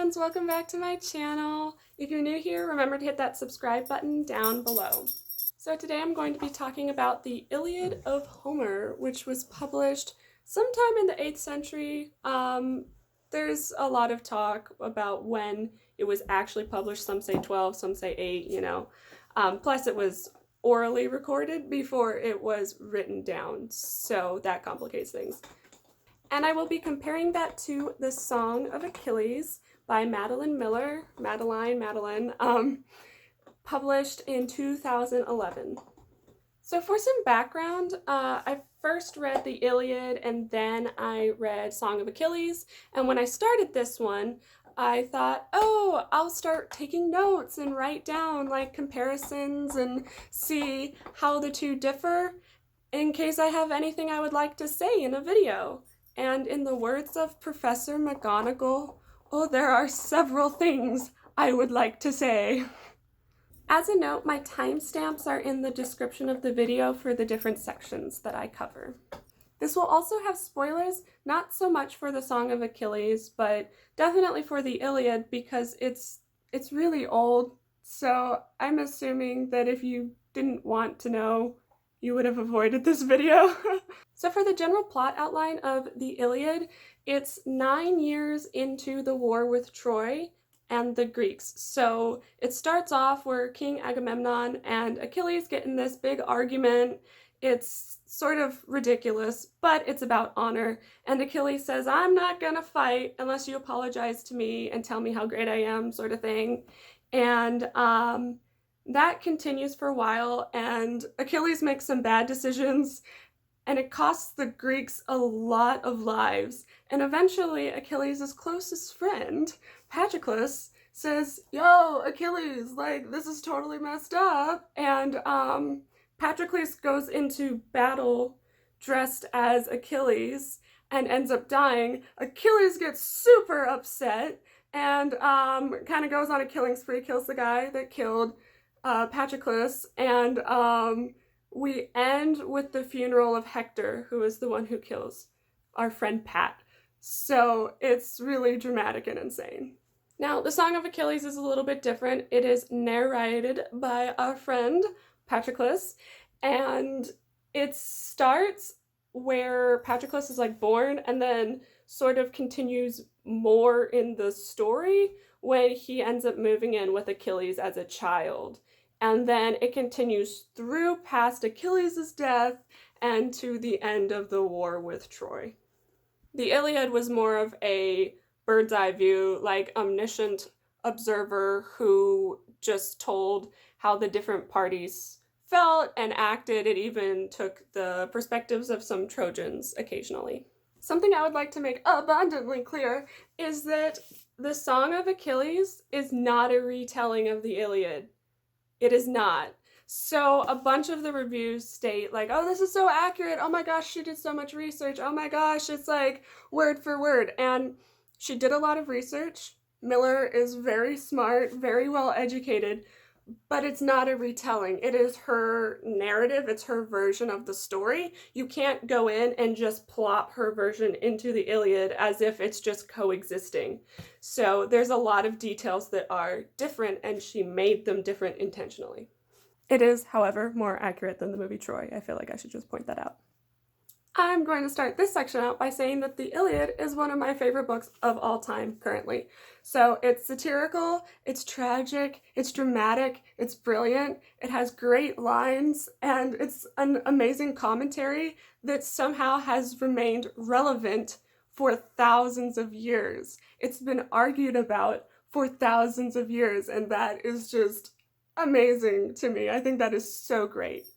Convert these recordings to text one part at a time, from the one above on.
friends, welcome back to my channel. If you're new here, remember to hit that subscribe button down below. So today I'm going to be talking about the Iliad of Homer, which was published sometime in the 8th century. There's a lot of talk about when it was actually published. Some say 12, some say 8, you know. Plus it was orally recorded before it was written down, so that complicates things. And I will be comparing that to the Song of Achilles by Madeline Miller, Madeline, published in 2011. So for some background, I first read the Iliad and then I read Song of Achilles. And when I started this one, I thought, oh, I'll start taking notes and write down like comparisons and see how the two differ in case I have anything I would like to say in a video. And in the words of Professor McGonagall, oh, there are several things I would like to say. As a note, my timestamps are in the description of the video for the different sections that I cover. This will also have spoilers, not so much for the Song of Achilles, but definitely for the Iliad because it's really old, so I'm assuming that if you didn't want to know, you would have avoided this video. So for the general plot outline of the Iliad, it's 9 years into the war with Troy and the Greeks. So it starts off where King Agamemnon and Achilles get in this big argument. It's sort of ridiculous, but it's about honor. And Achilles says, I'm not gonna fight unless you apologize to me and tell me how great I am, sort of thing. And that continues for a while, and Achilles makes some bad decisions, and it costs the Greeks a lot of lives. And eventually, Achilles' closest friend, Patroclus, says, yo, Achilles, like, this is totally messed up. And Patroclus goes into battle dressed as Achilles and ends up dying. Achilles gets super upset and kind of goes on a killing spree, kills the guy that killed Patroclus, and we end with the funeral of Hector, who is the one who kills our friend Pat. So it's really dramatic and insane. Now, the Song of Achilles is a little bit different. It is narrated by our friend Patroclus, and it starts where Patroclus is like born and then sort of continues more in the story when he ends up moving in with Achilles as a child. And then it continues through past Achilles' death and to the end of the war with Troy. The Iliad was more of a bird's eye view, like omniscient observer who just told how the different parties felt and acted. It even took the perspectives of some Trojans occasionally. Something I would like to make abundantly clear is that the Song of Achilles is not a retelling of the Iliad. It is not. So a bunch of the reviews state like, oh, this is so accurate. Oh my gosh, she did so much research. Oh my gosh, it's like word for word. And she did a lot of research. Miller is very smart, very well educated, but it's not a retelling. It is her narrative. It's her version of the story. You can't go in and just plop her version into the Iliad as if it's just coexisting. So there's a lot of details that are different, and she made them different intentionally. It is, however, more accurate than the movie Troy. I feel like I should just point that out. I'm going to start this section out by saying that the Iliad is one of my favorite books of all time currently. So it's satirical, it's tragic, it's dramatic, it's brilliant, it has great lines, and it's an amazing commentary that somehow has remained relevant for thousands of years. It's been argued about for thousands of years, and that is just amazing to me. I think that is so great.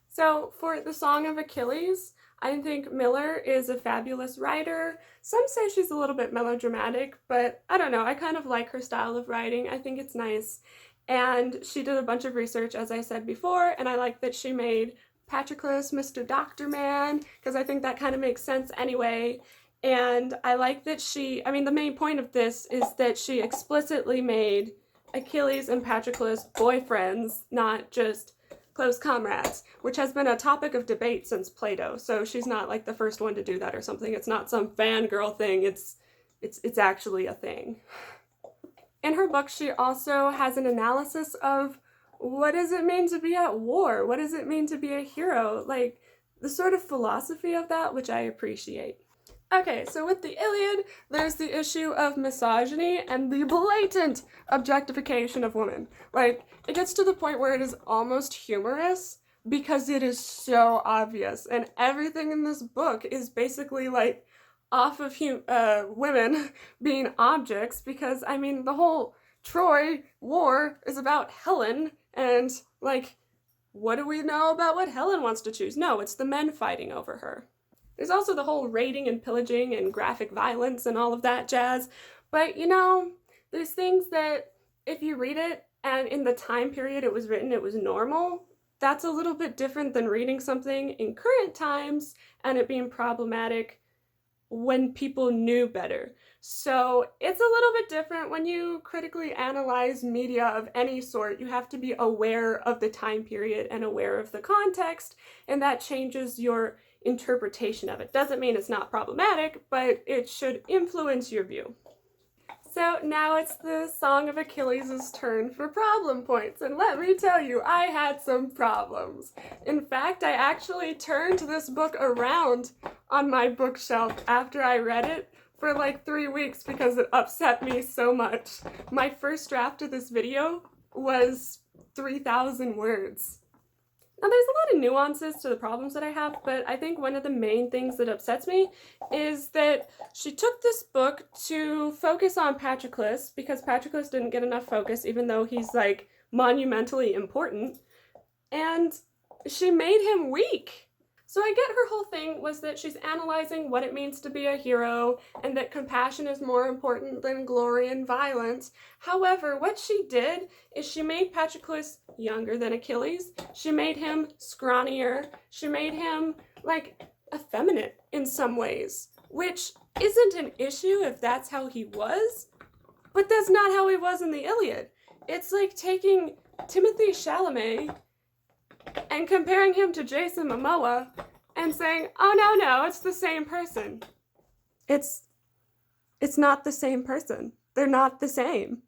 So for the Song of Achilles, I think Miller is a fabulous writer. Some say she's a little bit melodramatic, but I don't know. I kind of like her style of writing. I think it's nice. And she did a bunch of research, as I said before, and I like that she made Patroclus Mr. Doctor Man, because I think that kind of makes sense anyway. And I like that the main point of this is that she explicitly made Achilles and Patroclus boyfriends, not just close comrades, which has been a topic of debate since Plato. So she's not like the first one to do that or something. It's not some fangirl thing. It's actually a thing. In her book, she also has an analysis of what does it mean to be at war? What does it mean to be a hero? Like, the sort of philosophy of that, which I appreciate. Okay, so with the Iliad, there's the issue of misogyny and the blatant objectification of women. Like, it gets to the point where it is almost humorous because it is so obvious, and everything in this book is basically like off of women being objects, because I mean the whole Troy war is about Helen, and like, what do we know about what Helen wants to choose? No, it's the men fighting over her. There's also the whole raiding and pillaging and graphic violence and all of that jazz, but you know, there's things that if you read it and in the time period it was written it was normal, that's a little bit different than reading something in current times and it being problematic when people knew better. So it's a little bit different when you critically analyze media of any sort. You have to be aware of the time period and aware of the context, and that changes your interpretation of it. Doesn't mean it's not problematic, but it should influence your view. So now it's the Song of Achilles' turn for problem points, and let me tell you, I had some problems. In fact, I actually turned this book around on my bookshelf after I read it for like 3 weeks because it upset me so much. My first draft of this video was 3,000 words. Now, there's a lot of nuances to the problems that I have, but I think one of the main things that upsets me is that she took this book to focus on Patroclus, because Patroclus didn't get enough focus, even though he's, like, monumentally important, and she made him weak. So I get her whole thing was that she's analyzing what it means to be a hero and that compassion is more important than glory and violence. However, what she did is she made Patroclus younger than Achilles. She made him scrawnier. She made him, like, effeminate in some ways, which isn't an issue if that's how he was, but that's not how he was in the Iliad. It's like taking Timothée Chalamet and comparing him to Jason Momoa and saying, oh no, it's the same person. It's not the same person. They're not the same.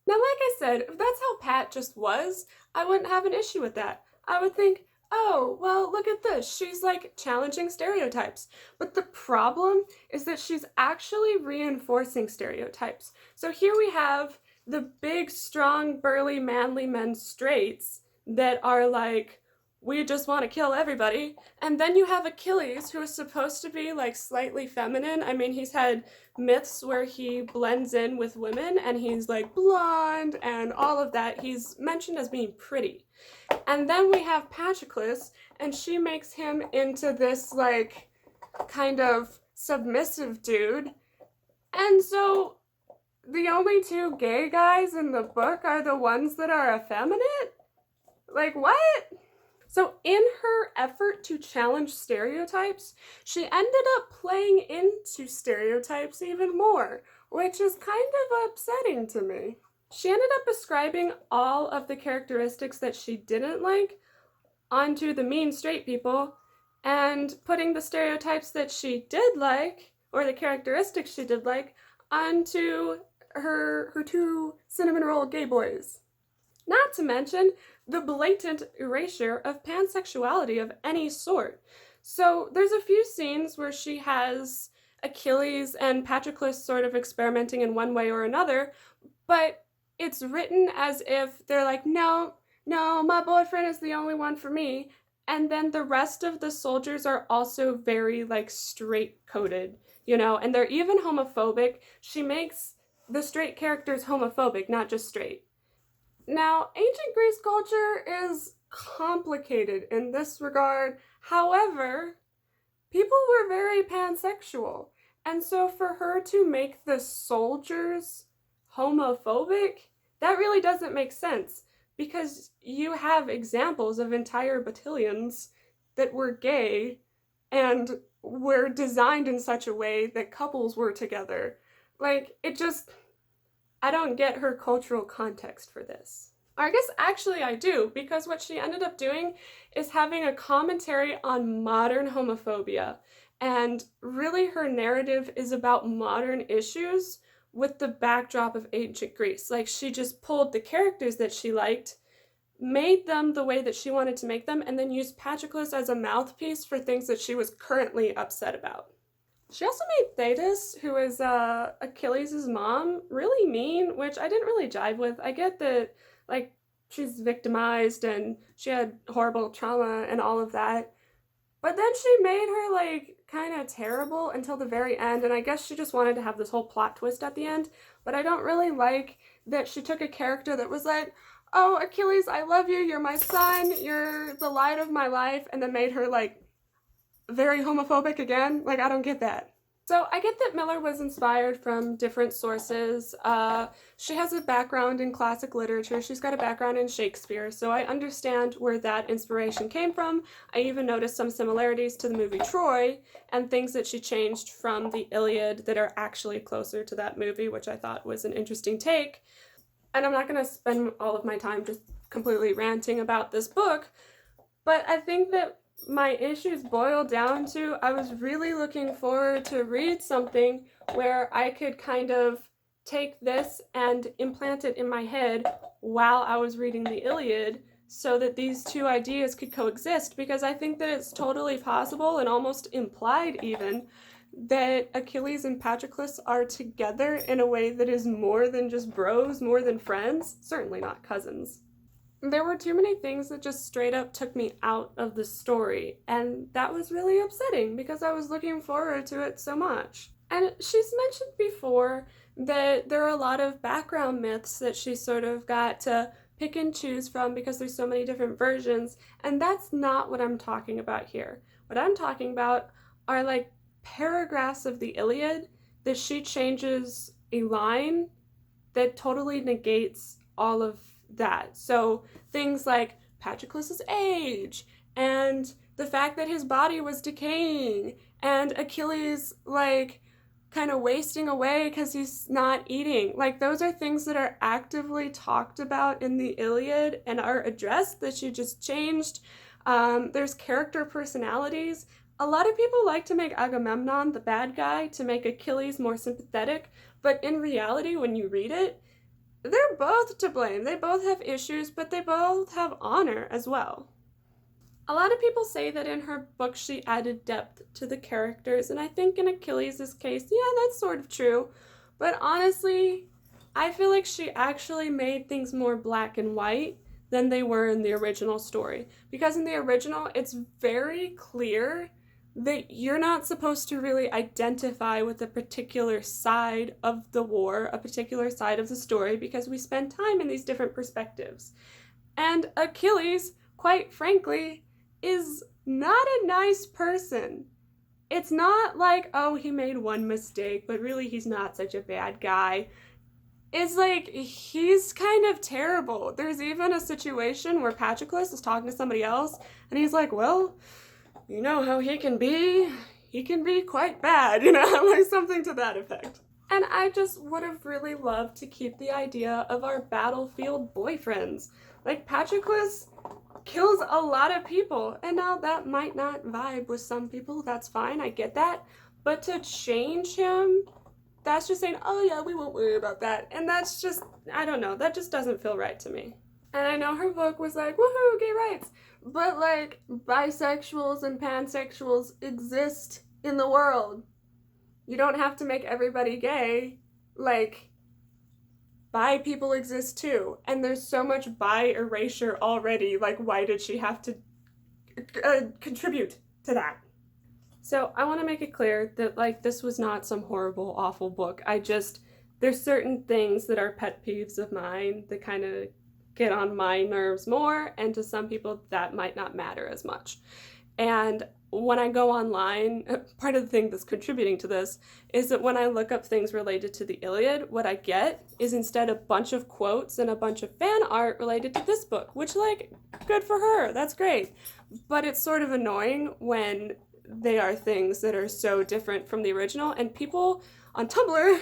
Now, like I said, if that's how Pat just was, I wouldn't have an issue with that. I would think, oh, well, look at this. She's like challenging stereotypes. But the problem is that she's actually reinforcing stereotypes. So here we have the big, strong, burly, manly men straights that are like, we just want to kill everybody. And then you have Achilles, who is supposed to be like slightly feminine. I mean, he's had myths where he blends in with women and he's like blonde and all of that. He's mentioned as being pretty. And then we have Patroclus, and she makes him into this like kind of submissive dude. And so the only two gay guys in the book are the ones that are effeminate? Like, what? So in her effort to challenge stereotypes, she ended up playing into stereotypes even more, which is kind of upsetting to me. She ended up ascribing all of the characteristics that she didn't like onto the mean straight people, and putting the stereotypes that she did like, or the characteristics she did like, onto her two cinnamon roll gay boys. Not to mention the blatant erasure of pansexuality of any sort. So there's a few scenes where she has Achilles and Patroclus sort of experimenting in one way or another, but it's written as if they're like, no, my boyfriend is the only one for me. And then the rest of the soldiers are also very like straight-coded, you know, and they're even homophobic. She makes the straight characters homophobic, not just straight. Now, ancient Greece culture is complicated in this regard. However, people were very pansexual. And so for her to make the soldiers homophobic, that really doesn't make sense, because you have examples of entire battalions that were gay and were designed in such a way that couples were together. Like, it just, I don't get her cultural context for this. Or I guess actually I do, because what she ended up doing is having a commentary on modern homophobia. And really her narrative is about modern issues, with the backdrop of ancient Greece. Like, she just pulled the characters that she liked, made them the way that she wanted to make them, and then used Patroclus as a mouthpiece for things that she was currently upset about. She also made Thetis, who is Achilles' mom, really mean, which I didn't really jive with. I get that, like, she's victimized and she had horrible trauma and all of that, but then she made her, like, kind of terrible until the very end, and I guess she just wanted to have this whole plot twist at the end, but I don't really like that she took a character that was like, oh, Achilles, I love you, you're my son, you're the light of my life, and then made her, like, very homophobic again. Like, I don't get that. So I get that Miller was inspired from different sources. She has a background in classic literature. She's got a background in Shakespeare, so I understand where that inspiration came from. I even noticed some similarities to the movie Troy and things that she changed from the Iliad that are actually closer to that movie, which I thought was an interesting take. And I'm not going to spend all of my time just completely ranting about this book, but I think that my issues boil down to I was really looking forward to read something where I could kind of take this and implant it in my head while I was reading the Iliad so that these two ideas could coexist, because I think that it's totally possible and almost implied even that Achilles and Patroclus are together in a way that is more than just bros, more than friends, certainly not cousins. There were too many things that just straight up took me out of the story, and that was really upsetting because I was looking forward to it so much. And she's mentioned before that there are a lot of background myths that she sort of got to pick and choose from because there's so many different versions, and that's not what I'm talking about here. What I'm talking about are like paragraphs of the Iliad that she changes a line that totally negates all of that. So things like Patroclus's age and the fact that his body was decaying and Achilles like kind of wasting away because he's not eating. Like, those are things that are actively talked about in the Iliad and are addressed that she just changed. There's character personalities. A lot of people like to make Agamemnon the bad guy to make Achilles more sympathetic, but in reality, when you read it, they're both to blame. They both have issues, but they both have honor as well. A lot of people say that in her book she added depth to the characters, and I think in Achilles' case, yeah, that's sort of true. But honestly, I feel like she actually made things more black and white than they were in the original story. Because in the original, it's very clear that you're not supposed to really identify with a particular side of the war, a particular side of the story, because we spend time in these different perspectives. And Achilles, quite frankly, is not a nice person. It's not like, oh, he made one mistake, but really he's not such a bad guy. It's like, he's kind of terrible. There's even a situation where Patroclus is talking to somebody else, and he's like, well, you know how he can be? He can be quite bad, like something to that effect. And I just would have really loved to keep the idea of our battlefield boyfriends. Like, Patroclus kills a lot of people, and now that might not vibe with some people, that's fine, I get that, but to change him, that's just saying, oh yeah, we won't worry about that, and that's just, I don't know, that just doesn't feel right to me. And I know her book was like, woohoo, gay rights, but like, bisexuals and pansexuals exist in the world. You don't have to make everybody gay. Like, bi people exist too, and there's so much bi erasure already. Like, why did she have to contribute to that? So I want to make it clear that, like, this was not some horrible, awful book. There's certain things that are pet peeves of mine that kind of get on my nerves more, and to some people that might not matter as much. And when I go online, part of the thing that's contributing to this is that when I look up things related to the Iliad, what I get is instead a bunch of quotes and a bunch of fan art related to this book, which, like, good for her, that's great. But it's sort of annoying when they are things that are so different from the original, and people on Tumblr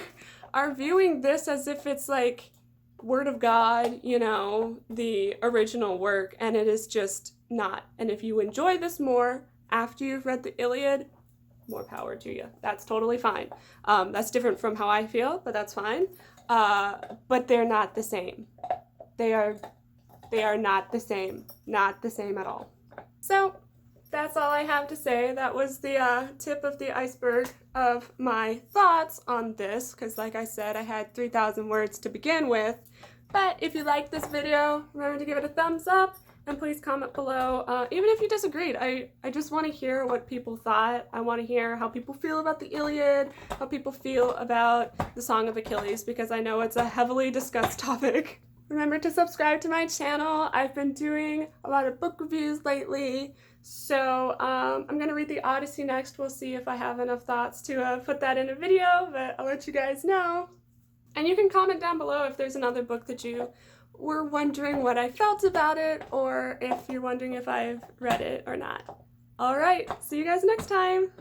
are viewing this as if it's like Word of God, the original work, and it is just not. And if you enjoy this more after you've read the Iliad, more power to you. That's totally fine. That's different from how I feel, but that's fine. But they're not the same. They are not the same. Not the same at all. So that's all I have to say. That was the tip of the iceberg of my thoughts on this, because like I said, I had 3,000 words to begin with. But if you liked this video, remember to give it a thumbs up, and please comment below, even if you disagreed. I just want to hear what people thought. I want to hear how people feel about the Iliad, how people feel about the Song of Achilles, because I know it's a heavily discussed topic. Remember to subscribe to my channel. I've been doing a lot of book reviews lately, so I'm going to read the Odyssey next. We'll see if I have enough thoughts to put that in a video, but I'll let you guys know. And you can comment down below if there's another book that you were wondering what I felt about it, or if you're wondering if I've read it or not. Alright, see you guys next time!